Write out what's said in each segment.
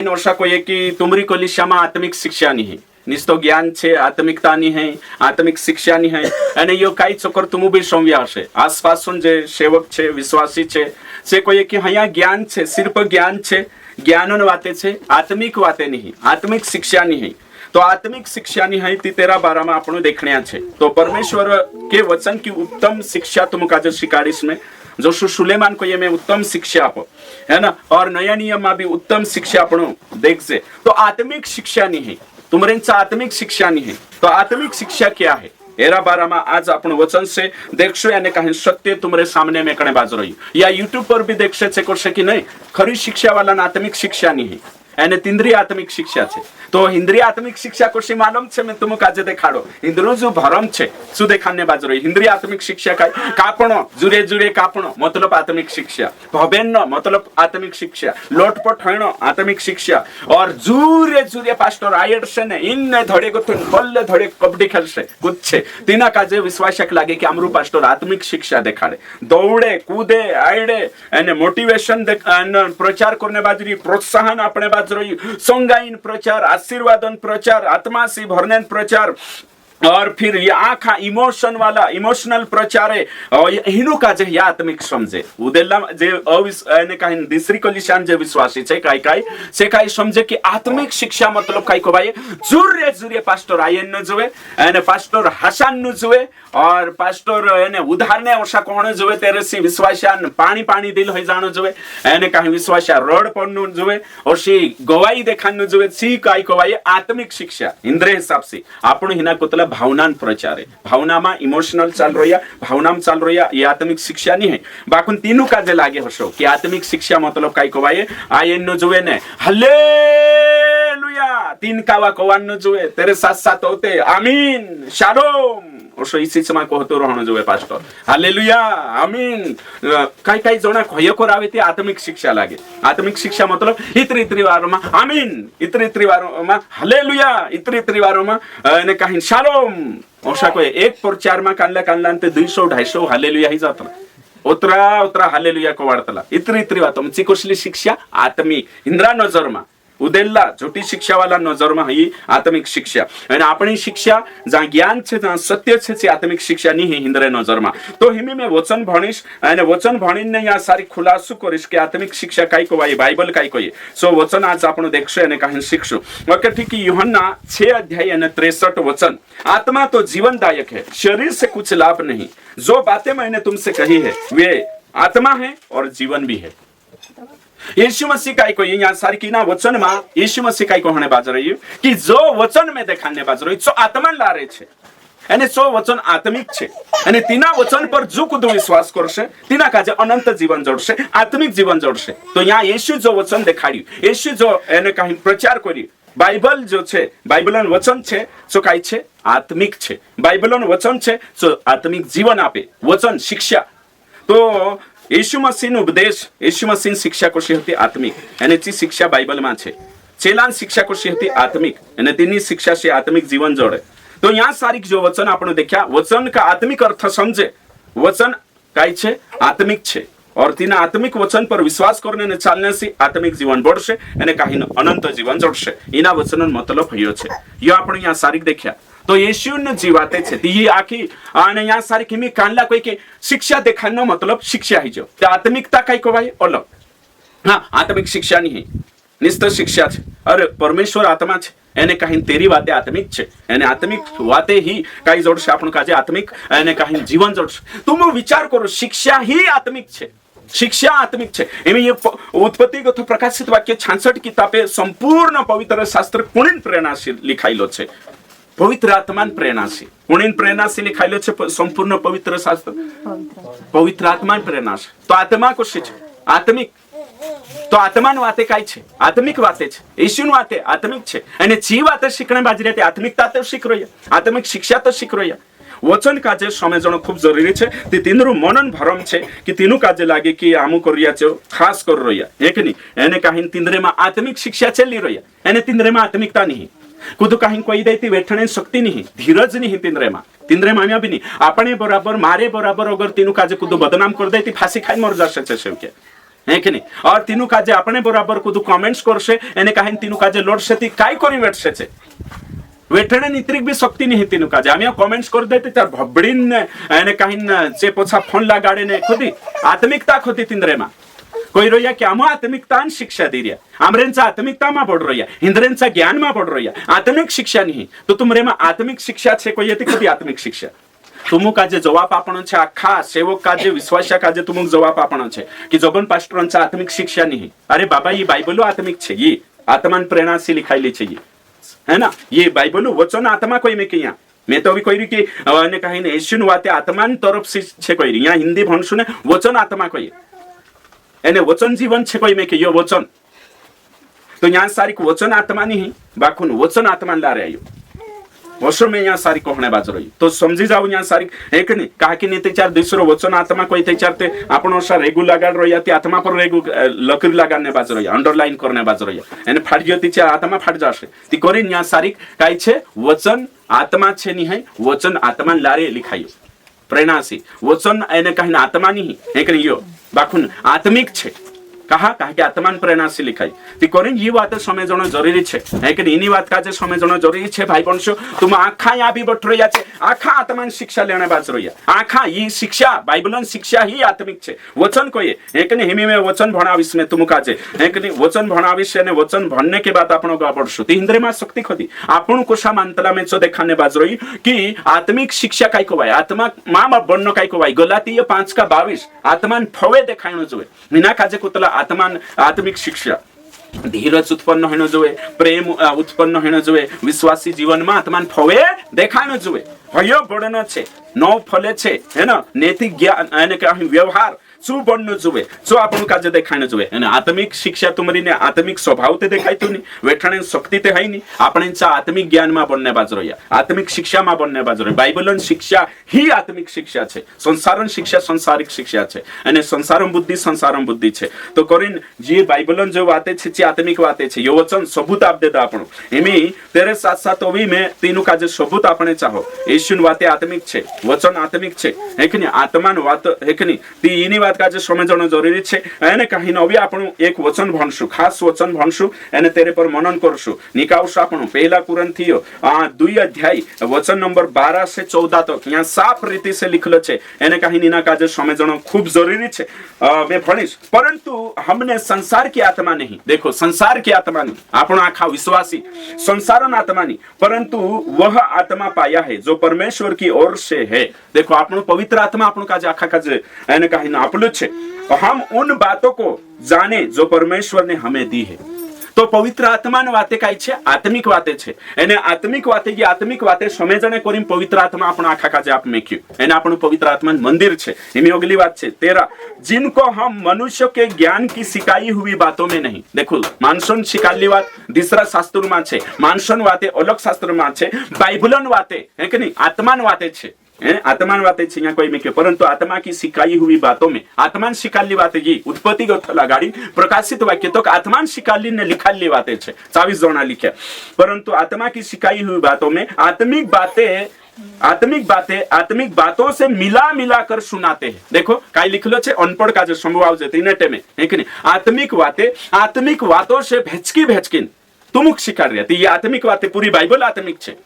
वर्षा कोई की तुमरी कोलिशाમાં આત્મિક શિક્ષા નહીં નિસ્તો જ્ઞાન છે આત્મિકતા નહીં હે આત્મિક શિક્ષા નહીં હે અને યો કાઈ ચોકર તુમ બી સંવ્યા હશે આસપાસન જે સેવક છે વિશ્વાસી છે से कोई कि हया ज्ञान છે सिर्फ ज्ञान છે ज्ञानन वाते છે आत्मिक वाते नहीं आत्मिक शिक्षा नहीं है तो आत्मिक शिक्षा नहीं है ती तेरा बारा में आपनो देखने छे तो परमेश्वर के वचन की उत्तम शिक्षा तुम काज शिकारीस में जो सुलेमान को ये में उत्तम शिक्षा आपो है ना और नया नियम में भी उत्तम शिक्षा अपनो देख से तो आत्मिक शिक्षा नहीं है तुम्हारे आत्मिक शिक्षा नहीं है तो आत्मिक शिक्षा क्या है एरा बारा में आज अपन वचन से देखशो यानी कहीं सत्य तुम्हारे सामने में कने बाज रही या यूट्यूब पर भी देख से कि नहीं खरी शिक्षा वाला आत्मिक शिक्षा नहीं है એને ઇન્દ્રિય આત્મિક શિક્ષા છે તો ઇન્દ્રિય આત્મિક શિક્ષા કોશી માલમ છે મેં तुम કાજે દેખાડો ઇન્દ્રનો જો ભરમ છે શું દેખાને બાજુ રહી ઇન્દ્રિય આત્મિક શિક્ષા કાઈ કાપણો જુરે જુરે કાપણો मतलब आत्मिक शिक्षा भवेन्न मतलब आत्मिक शिक्षा लोटपट होइनो आत्मिक शिक्षा और जूरे जूरे पास्टर आयड से ने इनने धड़े को बल्ले धड़े कबड्डी खेलसे कुछ छे तीना काजे विश्वासक लागे कि अमरु पास्टर आत्मिक शिक्षा देखाड़े दौड़े कूदे आयडे एने मोटिवेशन प्रचार करने बाजरी प्रोत्साहन अपने बाजरी संगाइन प्रचार आशीर्वादन प्रचार आत्मा से भरने प्रचार और फिर ये आखा इमोशन वाला इमोशनल प्रचार है हिनो का जे आत्मिक समझे उदेला जे ने कहीं दूसरी कोलिशान जे विश्वासी छे काई काई से काई समझे कि आत्मिक शिक्षा मतलब काई को भाई जुरे जुरे पास्टर आयन न जुए एने पास्टर हसन न जुए और पास्टर एने उधारने ओसा कोण जुए तेरे सी विश्वासान पानी पानी दिल होई जानो जुए एने कहीं विश्वासा रोड पर न जुए और सी गवाही देखान न जुए सी काई को भाई आत्मिक शिक्षा इंद्रिय हिसाब से आपण हिना कोतला भावना प्रचार है भावना में इमोशनल चाल रही भावना में चाल रही ये आत्मिक शिक्षा नहीं है बाकुन तीनों काजे लागे हशो कि आत्मिक शिक्षा मतलब काई को भाई आयन नो जुए ने हालेलुया तीन कावा कोवान नो जुए तेरे साथ साथ होते आमीन शालोम ओसो इसी समय कहतो रहनो जुए पास्टर हालेलुया आमीन काई काई जोना खय करावे ते आत्मिक शिक्षा लागे आत्मिक शिक्षा मतलब इतरी इतरी वारो में आमीन इतरी इतरी वारो में हालेलुया इतरी इतरी वारो में ने कहीं शालोम ओसा कोई एक प्रचार में कानला कानला ते 200 250 हालेलुया ही जातो उतरा उतरा हालेलुया को वार्तला इतरी इतरी वातो मची कोसली शिक्षा आत्मिक इंद्रा नजर में उदेला झूठी शिक्षा वाला नजर में ही आत्मिक शिक्षा અને આપણી शिक्षा जहाँ ज्ञान છે जहाँ सत्य છે आत्मिक शिक्षा नहीं है हिंद्रे नजर में तो हिमी में वचन भणीश અને वचन भणीने यहाँ सारी खुलासो करीश कि आत्मिक शिक्षा काई को भाई बाइबल काई को सो वचन आज आपण देखशो અને कहीं शिखशो ओके ठीक है यूहन्ना 6 अध्याय અને 63 वचन आत्मा तो जीवनदायक है शरीर से कुछ लाभ नहीं जो बातें मैंने तुमसे कही है वे आत्मा है और जीवन भी है यीशु मसीह काई को यहाँ सारी की ना वचन में यीशु मसीह काई को होने बाज रही है कि जो वचन में देखाने बाज रही जो आत्मा ला रहे छे અને સો વચન આત્મિક છે અને તેના વચન પર જો કુદો વિશ્વાસ કરશે તેના કાજે અનંત જીવન જોડશે આત્મિક જીવન જોડશે તો यहाँ यीशु जो वचन देखाड्યું यीशु जो એને કहीं प्रचार કર્યું बाइबल जो છે બાઇબલનું વચન છે जो કાઈ છે આત્મિક છે બાઇબલનું વચન છે जो આત્મિક જીવન આપે વચન शिक्षा तो यीशु मसीह नो उपदेश यीशु मसीह शिक्षा कोशी हती आत्मिक અને ची शिक्षा बाइबल में छे चेलान शिक्षा कोशी हती आत्मिक અને તેની शिक्षा से आत्मिक जीवन जोड़े तो यहाँ सारी जो वचन आपने देखा वचन का आत्मिक अर्थ समझे वचन काई छे आत्मिक छे और तीना आत्मिक वचन पर विश्वास करने ने चालने से आत्मिक जीवन बढ़शे અને કાહીનો અનંત જીવન જોડશે એના વચનનો મતલબ હયો છે યો આપણે यहाँ सारी देखा तो यीशु ने जीवाते छे ती आखी અને यहाँ सारी किमी कानला कोई के शिक्षा देखानो मतलब शिक्षा ही जो ते आत्मिकता काई को भाई अलग हाँ आत्मिक शिक्षा नहीं है निष्ठ शिक्षा छे अरे परमेश्वर आत्मा छे એને કहीं तेरी वाते आत्मिक छे એને आत्मिक वाते ही काई जोड़शे आपण काजे आत्मिक એને कहीं जीवन जोड़शे तुम विचार करो शिक्षा ही आत्मिक छे शिक्षा आत्मिक छे एमे ये उत्पत्तिगत प्रकाशित वाक्य 66 किताबे संपूर्ण पवित्र शास्त्र कुणीन प्रेरणा से लिखाइलो छे पवित्र आत्मा प्रेरणा से कुणीन प्रेरणा से लिखाइलो छे संपूर्ण पवित्र शास्त्र पवित्र आत्मा प्रेरणा से तो आत्मा को छे आत्मिक तो आत्मा नु वाते काई छे आत्मिक वाते छे यीशु नु वाते आत्मिक छे અને જી વાતે શીખણે બાજરી તે આત્મિકતા તો શીખ રહ્યો આત્મિક शिक्षा तो શીખ રહ્યો वचन काजे समझणो खूब जरूरी छे ते तीनरू मनन भरम छे कि तीनू काजे लागे कि आमु करिया छे खास कर रहिया एक नी एने काहीन तीनरे में आत्मिक शिक्षा चली रहिया एने तीनरे में आत्मिकता नहीं कुदु काहीन कोई देती वेठणे शक्ति नहीं धीरज नहीं तीनरे में भी नहीं आपणे बराबर मारे बराबर अगर तीनू काजे कुदु बदनाम कर देती फांसी खाई मर जाशे छे सेवके है कि नहीं और तीनू काजे अपने बराबर को तू कमेंट्स करसे एने काहिन तीनू काजे लोडसे ती काय करी बैठसे छे वेठणे नित्रिक भी शक्ति नहीं तीनू काजे आम्ही कमेंट्स कर देते तर भबडीन एने काहिन चे पोछा फोन लगाडे ने खुदी आत्मिकता खोती तिंद्रेमा कोई रोया कि आम आत्मिकता शिक्षा दे रहा आमरेंचा आत्मिकता में पड़ रही इंद्रेंचा ज्ञान में पड़ रही आत्मिक शिक्षा नहीं तो तुमरे में आत्मिक शिक्षा छे कोई येती कदी आत्मिक शिक्षा तुमु का जे जवाब आपणो छे आखा सेवक का जे विश्वास का जे तुमु जवाब आपणो छे कि जगन पास्टरांचा आत्मिक शिक्षा नहीं अरे बाबा ये बाइबलो आत्मिक छे ये आत्मान प्रेरणा से लिखाइली छे ये है ना ये बाइबलो वचन आत्मा कोई में किया मैं तो अभी कोई कि ने कहीं ने एशियन वाते आत्मान तरफ से छे कोई यहाँ हिंदी भणसु ने वचन आत्मा कोई एने वचन जीवन छे कोई में कि यो वचन तो यहाँ सारी वचन आत्मा नहीं बाखुन वचन आत्मा ला रहे हो वर्षों में यहाँ सारी कहने बाज रही तो समझी जाओ यहाँ सारी एक नहीं कहा कि नहीं चार दूसरो वचन आत्मा कोई थे चारते आपण सा रेगु लगाड़ रही आती आत्मा पर रेगु लकीर लगाने बाज रही अंडरलाइन करने बाज रही एने फाट गयो ती आत्मा फाट जाशे ती करीन यहाँ सारी काई छे वचन आत्मा छे नहीं है वचन आत्मा लारे लिखायो प्रेरणासी वचन एने कहीं आत्मा नहीं एक नहीं यो बाखुन आत्मिक छे कहा कि आत्मान प्रेरणा से लिखाई ती करें ये बात समझना जरूरी छे है कि इनी बात का जे समझना जरूरी छे भाई बंशो तुम आखा यहाँ भी बट रही छे आखा आत्मान शिक्षा लेने बाज रही आखा ये शिक्षा बाइबलन शिक्षा ही आत्मिक छे वचन को ये है कि हिमी में वचन भणाविस में तुम काजे है कि वचन भणाविस ने वचन भणने के बाद आपण को पढ़सु ती इंद्रिय में शक्ति खोदी आपण को सा मानतला में चो देखाने बाज रही कि आत्मिक शिक्षा काय को भाई आत्मा मां बननो काय को भाई गलातीय 5:22 आत्मान फवे देखाणो जोए मीना काजे कुतला आत्मान आत्मिक शिक्षा धीरज उत्पन्न होने जोए प्रेम उत्पन्न होने जोए विश्वासी जीवन में आत्मान फवे देखाणो जोए हयो बड़नो छे नौ फले छे है ना नैतिक ज्ञान यानी कि व्यवहार चू बन्नु जुवे चो आपण काजे देखाण जुवे आणि आत्मिक शिक्षा तुमरी ने आत्मिक स्वभाव ते देखाय तुनी वेठणे शक्ती ते है नी आपणेचा आत्मिक ज्ञान मा बनने बाजरोया आत्मिक शिक्षा मा बनने बाजरो बाइबलन शिक्षा ही आत्मिक शिक्षा छे संसारन शिक्षा संसारिक शिक्षा छे અને સંસારમ બુદ્ધિ છે તો કરીને જે બાઇબલન જો વાતે છે જે આત્મિક વાતે છે यो वचन सबूत आप देता આપણો એમી તેરે સાથ સાથ ઓવી મે તેનું કાજે सबूत આપણે ચાહો యేసుન વાતે આત્મિક છે વચન આત્મિક છે હે કે ની આત્માન વાત હે કે ની તી એની વાત કાજે સમજણો જરૂરી છે એને કहीं નવી આપણું એક વચન ભણશું ખાસ વચન ભણશું એને તેરે પર મનન કરશું નિકાવશું આપણું પહેલા કુરંથીઓ 2 અધ્યાય વચન નંબર 12 से 14 तक यहाँ साफ रीति से लिखलो છે એને કहीं નીના કાજે સમજણો ખૂબ જરૂરી છે मैं भणीश परंतु हमने संसार की आत्मा नहीं देखो संसार की आत्मा नहीं आपण आखा विश्वासी संसारन आत्मा नहीं परंतु वह आत्मा पाया है जो परमेश्वर की ओर से है देखो आपण पवित्र आत्मा आपण का आखा का एने कहीं आपलो छे हम उन बातों को जाने जो परमेश्वर ने हमें दी है तो पवित्र आत्मा ने वाते काय छे आत्मिक वाते छे एने आत्मिक वाते की आत्मिक वाते समझने करीम पवित्र आत्मा आपण आखा का जे आप मेक्यू एने आपण पवित्र आत्मा मंदिर छे एमी अगली बात छे 13 जिनको हम मनुष्य के ज्ञान की सिखाई हुई बातों में नहीं देखो मानसन सिखाली बात दूसरा शास्त्र में छे मानसन वाते अलग शास्त्र में छे बाइबलन वाते है कि नहीं आत्मान वाते छे आत्मान बातें यहाँ कोई में परंतु आत्मा की सिखाई हुई बातों में आत्मान शिकाली बातें ये उत्पत्ति लगाड़ी प्रकाशित वाक्य तो आत्मान शिकाली ने लिखाली बातें 24 जणा लिखे परंतु आत्मा की सिखाई हुई बातों में आत्मिक बातों से मिला कर सुनाते हैं देखो काय लिखलो छे अनपढ़ का जो संभव जे तीन टेमे है कि नहीं आत्मिक बातों से भेचकिन तुमुक शिकार रही ये आत्मिक बातें पूरी बाइबल आत्मिक छे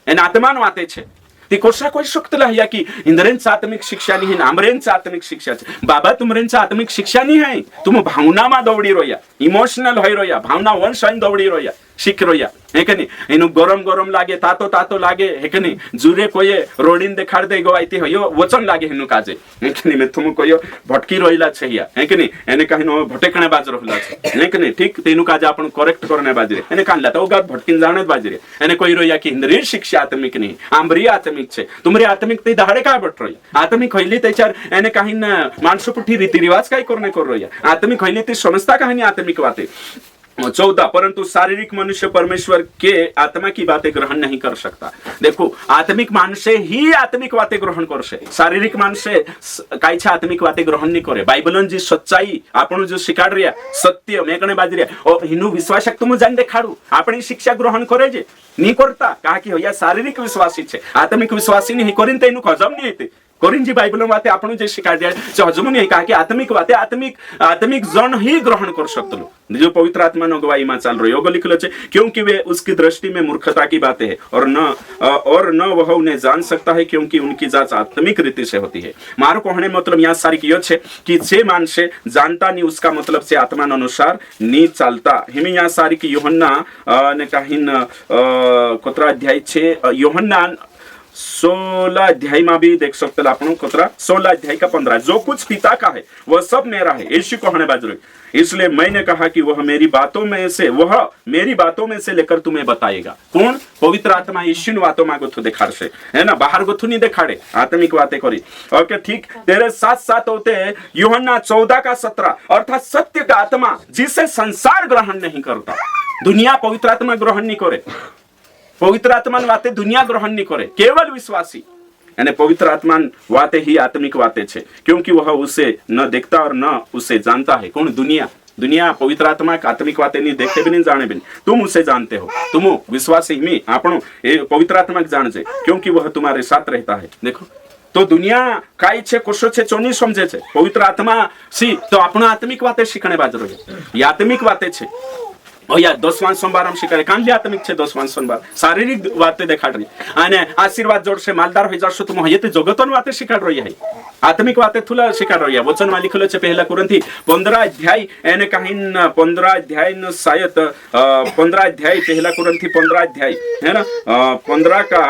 एन आत्मान बातें छे ती कोशा कोई शक्त या कि इंद्रेंच आत्मिक शिक्षा नहीं है आमरेंच आत्मिक शिक्षा है बाबा तुमरेंच आत्मिक शिक्षा नहीं है तुम भावना में दौड़ी रोया इमोशनल हो रोया भावना वंश दौड़ी रोया शिख रोया है कि नहीं एनु गरम लागे तातो लागे है कि नहीं जुरे कोई रोडिन देखाड़ दे गवाइती हो यो वचन लागे हेनु काजे है कि नहीं मैं तुम कोई भटकी रोइला छे है कि नहीं एने कहीं नो भटेकणे बाज रहला छे है कि नहीं ठीक तेनु काजे आपण करेक्ट करने बाजरे एने कानला तो गात भटकीन जाणे बाजरे एने कोई रोया कि इंद्रिय शिक्षा आत्मिक नहीं आमरी आत्मिक छे तुमरे आत्मिक ते दाडे काय बट रोया आत्मिक होइली तेचार एने कहीं मानसपुठी रीति रिवाज काय करने कर रोया आत्मिक होइली ते समजता कहानी आत्मिक बातें 14 परंतु शारीरिक मनुष्य परमेश्वर के आत्मा की बातें ग्रहण नहीं कर सकता देखो आत्मिक माणसे ही आत्मिक बातें ग्रहण करशे शारीरिक माणसे काय छे आत्मिक बातें ग्रहण नहीं करे बाइबलन जी सच्चाई आपण जो शिकाड रिया सत्य मेकणे बाजी रिया और हिनु विश्वासक तुम जान देखाडू आपणी शिक्षा ग्रहण करे जे नहीं करता कहा कि होया शारीरिक विश्वासी छे आत्मिक विश्वासी नहीं करिन तेनु खजम नहीं हेते कोरिंजी बाइबल वाते आपण जे शिका दिया से हजम नहीं कहा कि आत्मिक वाते आत्मिक जन ही ग्रहण कर सकते लो जो पवित्र आत्मा नो गवाही में चल रही होगा लिखलो छे क्योंकि वे उसकी दृष्टि में मूर्खता की बातें है और न वह उन्हें जान सकता है क्योंकि उनकी जांच आत्मिक रीति से होती है मारो कहने मतलब यहाँ सारी कियो छे कि जे मानसे जानता नहीं उसका मतलब से आत्मा अनुसार नहीं चलता हिमी यहाँ सारी की यूहन्ना ने कहिन कोतरा अध्याय छे यूहन्ना 16 अध्याय में भी देख सकते आप 16 अध्याय का 15 जो कुछ पिता का है वह सब मेरा है यीशु कहने बाजू इसलिए मैंने कहा कि वह मेरी बातों में से लेकर तुम्हें बताएगा कौन पवित्र आत्मा यीशु बातों में गोथु दिखा से है ना बाहर गोथु नहीं दिखाड़े आत्मिक बातें करी ओके ठीक तेरे साथ होते हैं यूहन्ना 14 का 17 अर्थात सत्य का आत्मा जिसे संसार ग्रहण नहीं करता दुनिया पवित्र आत्मा ग्रहण नहीं करे पवित्र आत्मा वाते दुनिया ग्रहण नहीं करे केवल विश्वासी यानी पवित्र आत्मा वाते ही आत्मिक वाते छे क्योंकि वह उसे न देखता और न उसे जानता है कौन दुनिया पवित्र आत्मा आत्मिक वाते नहीं देखे भी नहीं जाने भी नहीं तुम उसे जानते हो तुम विश्वासी मी आपण पवित्र आत्मा जान जे क्योंकि वह तुम्हारे साथ रहता है देखो तो दुनिया काय छे कोशो छे चोनी समझे छे पवित्र आत्मा सी तो आपण आत्मिक वाते शिखणे बाजरो ये आत्मिक वाते छे या 10वां सोमवार हम शिकारे कान लिया आत्मिक छे 10वां सोमवार शारीरिक बातें देखाड़ रही आने आशीर्वाद जोड़ से मालदार हो जाशो तुम ये जगतन बातें शिकाड़ रही है आत्मिक बातें थुला शिकाड़ रही है वचन में लिखलो छे पहला कुरिन्थी 15 अध्याय एने कहिन 15 अध्याय न शायद 15 अध्याय पहला कुरिन्थी 15 अध्याय है ना 15 का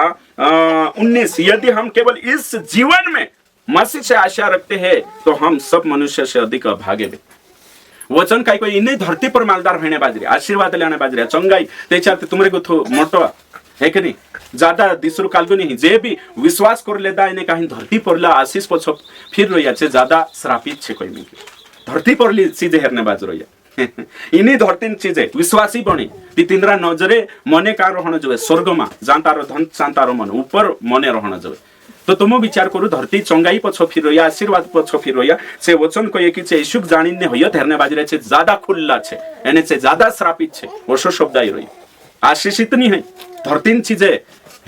19 यदि हम केवल इस जीवन में मसीह से आशा रखते हैं तो हम सब मनुष्य से अधिक भागे वचन काय कोई इन्हें धरती पर मालदार होने बाजरी आशीर्वाद लेने बाजरी चंगाई त्याच्यात तुमरे गोथो मोटो है कि नहीं ज्यादा दिसरू कालगो नहीं जे भी विश्वास कर लेदा इने काही धरती परला आशीष पछो फिर रोया छे ज्यादा श्रापित छे कोई में धरती परली चीजे हेरने बाज रोया इन्हीं धरती चीजे विश्वासी बनी ती तिंद्रा नजरे मने का रहण जोए स्वर्गमा जानतारो धन जानतारो मन ऊपर मने रहण जोए तो तुम विचार करू धरती चंगाई पछो फिर रोया आशीर्वाद पछो फिर रोया से वचन कहे कि छे यीशु जानिने होय हेरने बाजरे छे ज्यादा खुल्ला छे एने छे ज्यादा श्रापित छे ओशो शब्दाई रोई आशीषित नहीं है धरती चीजे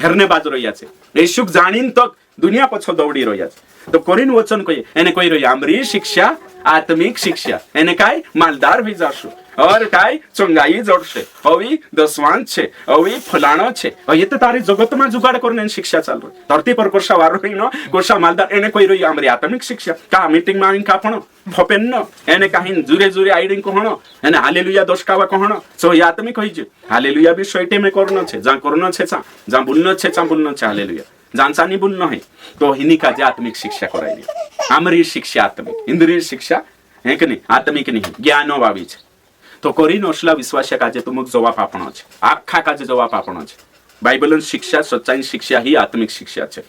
हेरने बाज रोया छे यीशु जानिन तक दुनिया पछो दौड़ी रोया छे तो कोरिन वचन कहे एने कोई रोया आमरी शिक्षा आत्मिक शिक्षा एने काय मालदार भी जाशु और काय चंगाई जोड़से अवी दसवान छे अवी फलाणो छे और ये तो तारी जगत में जुगाड़ करने शिक्षा चल रही धरती पर कोर्सा वारो नो कोर्सा मालदार एने कोई रही आमरी आत्मिक शिक्षा का मीटिंग में का पण फपेन न एने काहिन जुरे आइडिंग कहणो एने हालेलुया दोषकावा कहणो सो ये आत्मिक होई जे हालेलुया भी सोइटे में करनो छे जा करनो छे जा बोलनो छे हालेलुया जानसा नहीं बोलनो है तो हिनी का जे आत्मिक शिक्षा कराई आमरी शिक्षा आत्मिक इंद्रिय शिक्षा है कि नहीं आत्मिक नहीं ज्ञानो वावी छे तो कोरिन ओसला विश्वास काजे तुमक जवाब आपणो छे आखा काजे जवाब आपणो छे बाइबलन शिक्षा सच्चाई शिक्षा ही आत्मिक शिक्षा छे।